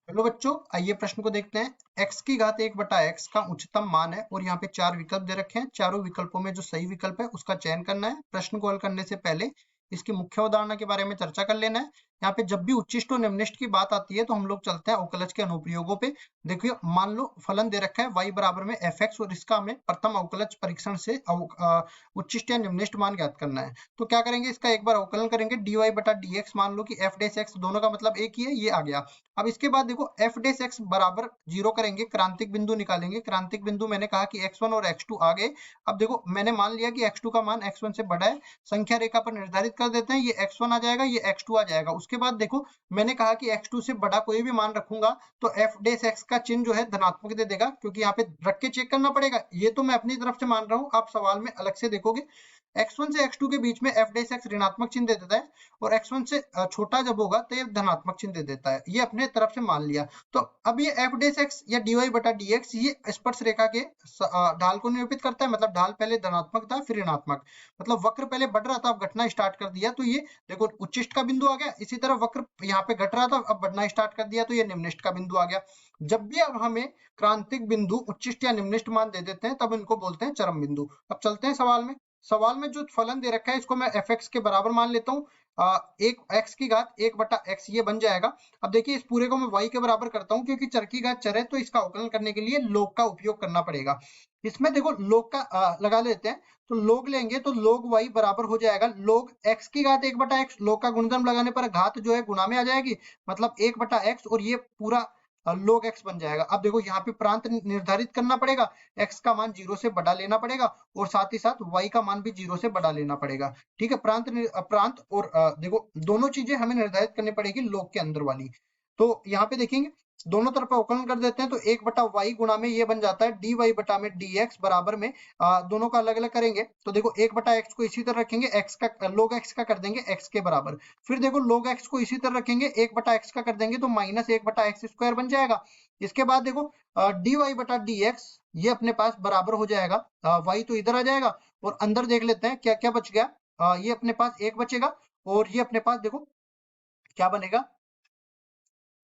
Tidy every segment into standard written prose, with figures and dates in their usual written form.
चलो बच्चों, आइए प्रश्न को देखते हैं। x की घात 1/x का उच्चतम मान है और यहाँ पे 4 विकल्प दे रखे हैं। चारों विकल्पों में जो सही विकल्प है उसका चयन करना है। प्रश्न को हल करने से पहले इसकी मुख्य अवधारणा के बारे में चर्चा कर लेना है। यहाँ पे जब भी उच्चिष्ट और निम्निष्ट की बात आती है तो हम लोग चलते हैं अवकलज के अनुप्रयोगों पे। देखिए, मान लो फलन दे रखा है y बराबर में fx और इसका हमें प्रथम अवकलज परीक्षण से उच्चिष्ट या निम्निष्ट मान ज्ञात करना है। तो क्या करेंगे, इसका एक बार अवकलन करेंगे। dy/dx, मान लो कि f डैश x दोनों का मतलब एक ही है, ये आ गया। अब इसके बाद देखो f डैश x बराबर 0 करेंगे, क्रांतिक बिंदु निकालेंगे। क्रांतिक बिंदु मैंने कहा कि x1 और x2 आ गए। अब देखो मैंने मान लिया कि x2 का मान x1 से बड़ा है, संख्या रेखा पर निर्धारित कर देते हैं। ये x1 आ जाएगा, ये x2 आ जाएगा। उसके बाद देखो मैंने कहा कि x2 से बड़ा कोई भी मान रखूंगा तो f डैश x का चिन्ह जो है धनात्मक दे देगा, क्योंकि यहाँ पे रख के चेक करना पड़ेगा। ये तो मैं अपनी तरफ से मान रहा हूँ, आप सवाल में अलग से देखोगे। x1 से x2 के बीच में f डैश x ऋणात्मक चिन्ह दे देता है और x1 से छोटा जब होगा तो ये धनात्मक चिन्ह दे देता है। ये अपने तरफ से मान लिया। तो अब ये f डैश x या dy/dx ये स्पर्श रेखा के ढाल को निरूपित करता है। मतलब ढाल पहले धनात्मक था फिर ऋणात्मक, मतलब वक्र पहले बढ़ रहा था अब घटना स्टार्ट कर दिया, तो ये देखो उच्चिष्ट का बिंदु आ गया। इसी तरह वक्र यहाँ पे घट रहा था अब बढ़ना स्टार्ट कर दिया, तो ये निम्निष्ट का बिंदु आ गया। जब भी अब हमें क्रांतिक बिंदु उच्चिष्ट या निम्निष्ट मान दे देते हैं तब इनको बोलते हैं चरम बिंदु। अब चलते हैं सवाल में। सवाल में जो फलन दे रखा है इसको मैं fx के बराबर मान लेता हूँ। एक x की घात 1/x ये बन जाएगा। अब देखिए इस पूरे को मैं y के बराबर करता हूँ, क्योंकि चर की घात चर है तो इसका अवकलन करने के लिए log का उपयोग करना पड़ेगा। इसमें देखो log का लगा लेते हैं, तो log लेंगे तो log y बराबर हो जाएगा log x की घात 1/x। log का गुणधर्म लगाने पर घात जो है गुणा में आ जाएगी, मतलब 1/x और ये पूरा log x बन जाएगा। अब देखो यहाँ पे प्रांत निर्धारित करना पड़ेगा, x का मान 0 से बड़ा लेना पड़ेगा और साथ ही साथ y का मान भी 0 से बड़ा लेना पड़ेगा। ठीक है, प्रांत और देखो दोनों चीजें हमें निर्धारित करनी पड़ेगी log के अंदर वाली। तो यहाँ पे देखेंगे दोनों तरफ अवकलन कर देते हैं, तो 1/y गुणा में ये बन जाता है dy में dx बराबर में दोनों का अलग अलग करेंगे तो देखो 1/x को इसी तरह रखेंगे, x का log x का कर देंगे x के बराबर। फिर देखो log x को इसी तरह रखेंगे, 1/x का कर देंगे तो -1/x² बन जाएगा। इसके बाद देखो dy/dx ये अपने पास बराबर हो जाएगा, y तो इधर आ जाएगा और अंदर देख लेते हैं क्या क्या बच गया। ये अपने पास 1 बचेगा और ये अपने पास देखो क्या बनेगा।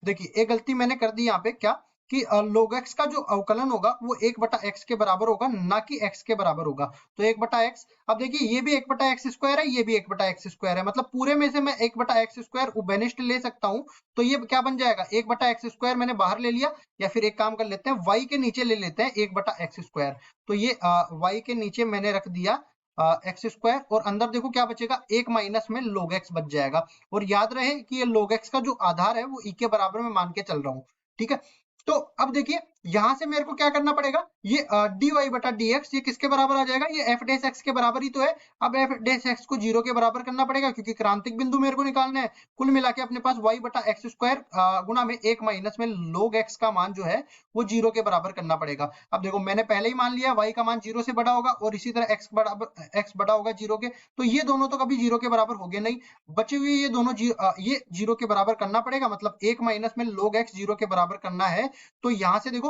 देखिए एक गलती मैंने कर दी यहाँ पे, क्या कि log x का जो अवकलन होगा वो 1/x के बराबर होगा, ना कि x के बराबर होगा। तो 1/x, अब देखिए ये भी 1/x² है, ये भी 1/x² है, मतलब पूरे में से मैं 1/x² उभयनिष्ठ ले सकता हूँ। तो ये क्या बन जाएगा, 1/x² मैंने बाहर ले लिया, या फिर एक काम कर लेते हैं y के नीचे ले लेते हैं 1/x²। तो ये y के नीचे मैंने रख दिया x² और अंदर देखो क्या बचेगा, 1 माइनस में log x बच जाएगा। और याद रहे कि ये log x का जो आधार है वो e के बराबर में मान के चल रहा हूँ। ठीक है, तो अब देखिए यहां से मेरे को क्या करना पड़ेगा, ये dy/dx ये किसके बराबर आ जाएगा, ये f डैश x के बराबर ही तो है। अब f डैश x को 0 के बराबर करना पड़ेगा क्योंकि क्रांतिक बिंदु मेरे को निकालना है। कुल मिला के अपने पास y/x² गुणा में 1 माइनस में log x का मान जो है वो 0 के बराबर करना पड़ेगा। अब देखो मैंने पहले ही मान लिया y का मान 0 से बड़ा होगा और इसी तरह x बड़ा होगा 0 के, तो ये दोनों तो कभी 0 के बराबर हो गए नहीं। बचे हुए ये दोनों ये 0 के बराबर करना पड़ेगा, मतलब 1 माइनस में log x 0 के बराबर करना है। तो यहां से देखो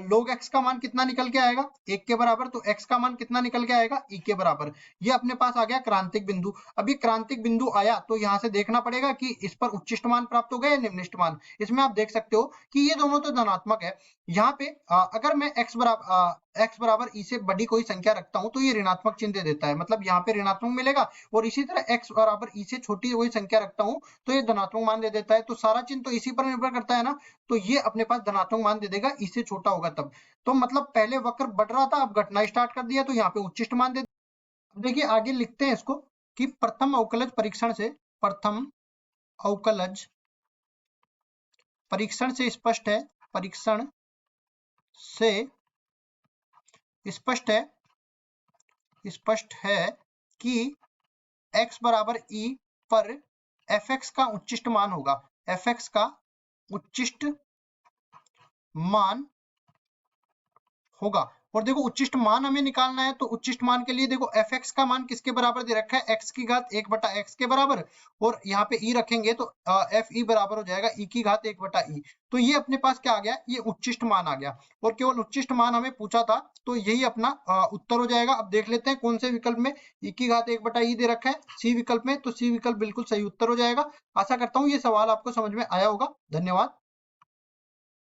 log x का मान कितना निकल के आएगा, 1 के बराबर, तो x का मान कितना निकल के आएगा, e के बराबर। ये अपने पास आ गया क्रांतिक बिंदु। अभी क्रांतिक बिंदु आया तो यहाँ से देखना पड़ेगा कि इस पर उच्चिष्ट मान प्राप्त हो गया या निम्निष्ट मान। इसमें आप देख सकते हो कि ये दोनों तो धनात्मक है। यहाँ पे अगर मैं x बराबर e से बड़ी कोई संख्या रखता हूं तो ये ऋणात्मक चिन्ह दे देता है, मतलब यहाँ पे ऋणात्मक मिलेगा। और इसी तरह x बराबर e से छोटी कोई संख्या रखता हूं तो ये धनात्मक मान दे देता है। तो सारा चिन्ह तो इसी पर निर्भर करता है ना, तो ये अपने पास धनात्मक मान दे देगा, इससे छोटा होगा तब। तो मतलब पहले वक्र बढ़ रहा था अब घटना स्टार्ट कर दिया, तो यहाँ पे उच्चिष्ट मान दे। देखिए आगे लिखते हैं इसको कि प्रथम अवकलज परीक्षण से, प्रथम अवकलज परीक्षण से स्पष्ट है, परीक्षण से स्पष्ट है कि x बराबर e पर fx का उच्चिष्ट मान होगा, fx का उच्चिष्ट मान होगा। और देखो उच्चिष्ट मान हमें निकालना है, तो उच्चिष्ट मान के लिए देखो fx का मान किसके बराबर दे रखा है, x की घात 1/x के बराबर, और यहाँ पे e रखेंगे तो fe बराबर हो जाएगा e की घात 1/e। तो ये अपने पास क्या आ गया, ये उच्चिष्ट मान आ गया, और केवल उच्चिष्ट मान हमें पूछा था तो यही अपना उत्तर हो जाएगा। अब देख लेते हैं कौन से विकल्प में e की घात 1/e दे रखा है, सी विकल्प में, तो सी विकल्प बिल्कुल सही उत्तर हो जाएगा। आशा करता हूँ ये सवाल आपको समझ में आया होगा। धन्यवाद।